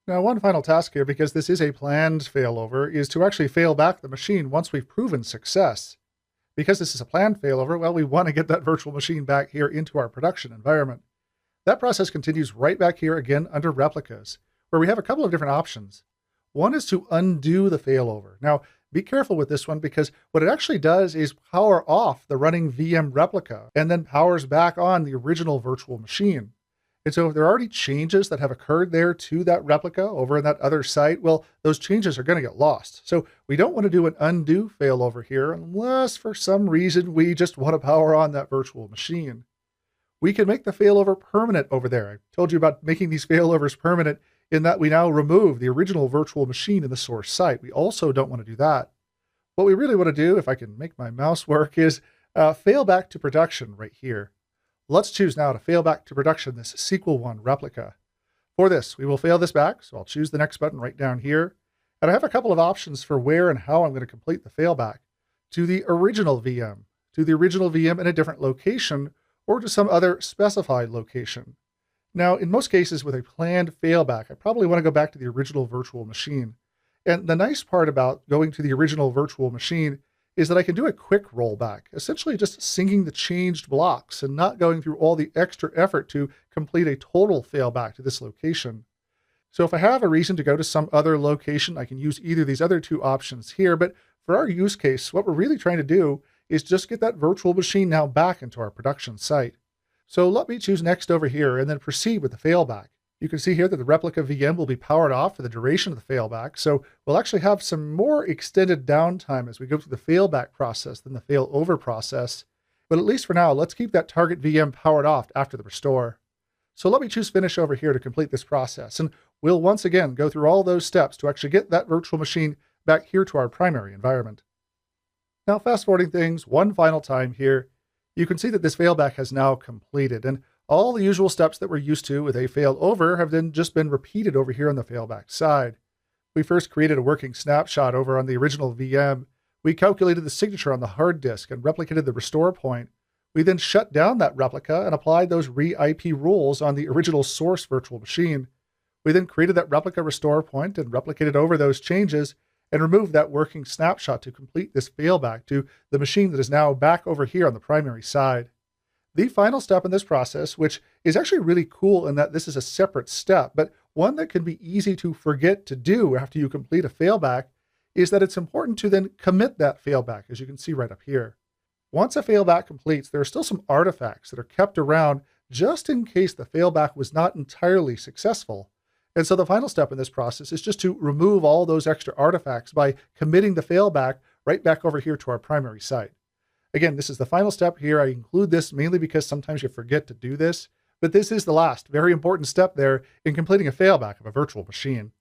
Now, one final task here, because this is a planned failover, is to actually fail back the machine once we've proven success. Because this is a planned failover, well, we want to get that virtual machine back here into our production environment. That process continues right back here again under replicas, where we have a couple of different options. One is to undo the failover. Now, be careful with this one because what it actually does is power off the running VM replica and then powers back on the original virtual machine. And so if there are already changes that have occurred there to that replica over in that other site, well, those changes are going to get lost. So we don't want to do an undo failover here unless for some reason we just want to power on that virtual machine. We can make the failover permanent over there. I told you about making these failovers permanent in that we now remove the original virtual machine in the source site. We also don't want to do that. What we really want to do, if I can make my mouse work, is fail back to production right here. Let's choose now to fail back to production this SQL1 replica. For this, we will fail this back, so I'll choose the next button right down here. And I have a couple of options for where and how I'm going to complete the failback. To the original VM, in a different location, or to some other specified location. Now, in most cases with a planned failback, I probably want to go back to the original virtual machine. And the nice part about going to the original virtual machine is that I can do a quick rollback, essentially just syncing the changed blocks and not going through all the extra effort to complete a total failback to this location. So if I have a reason to go to some other location, I can use either of these other two options here. But for our use case, what we're really trying to do is just get that virtual machine now back into our production site. So let me choose next over here and then proceed with the failback. You can see here that the replica VM will be powered off for the duration of the failback, so we'll actually have some more extended downtime as we go through the failback process than the failover process. But at least for now, let's keep that target VM powered off after the restore. So let me choose Finish over here to complete this process, and we'll once again go through all those steps to actually get that virtual machine back here to our primary environment. Now, fast forwarding things one final time here, you can see that this failback has now completed, and all the usual steps that we're used to with a failover have then just been repeated over here on the failback side. We first created a working snapshot over on the original VM. We calculated the signature on the hard disk and replicated the restore point. We then shut down that replica and applied those re-IP rules on the original source virtual machine. We then created that replica restore point and replicated over those changes and removed that working snapshot to complete this failback to the machine that is now back over here on the primary side. The final step in this process, which is actually really cool in that this is a separate step, but one that can be easy to forget to do after you complete a failback, is that it's important to then commit that failback, as you can see right up here. Once a failback completes, there are still some artifacts that are kept around just in case the failback was not entirely successful. And so the final step in this process is just to remove all those extra artifacts by committing the failback right back over here to our primary site. Again, this is the final step here. I include this mainly because sometimes you forget to do this, but this is the last very important step there in completing a failback of a virtual machine.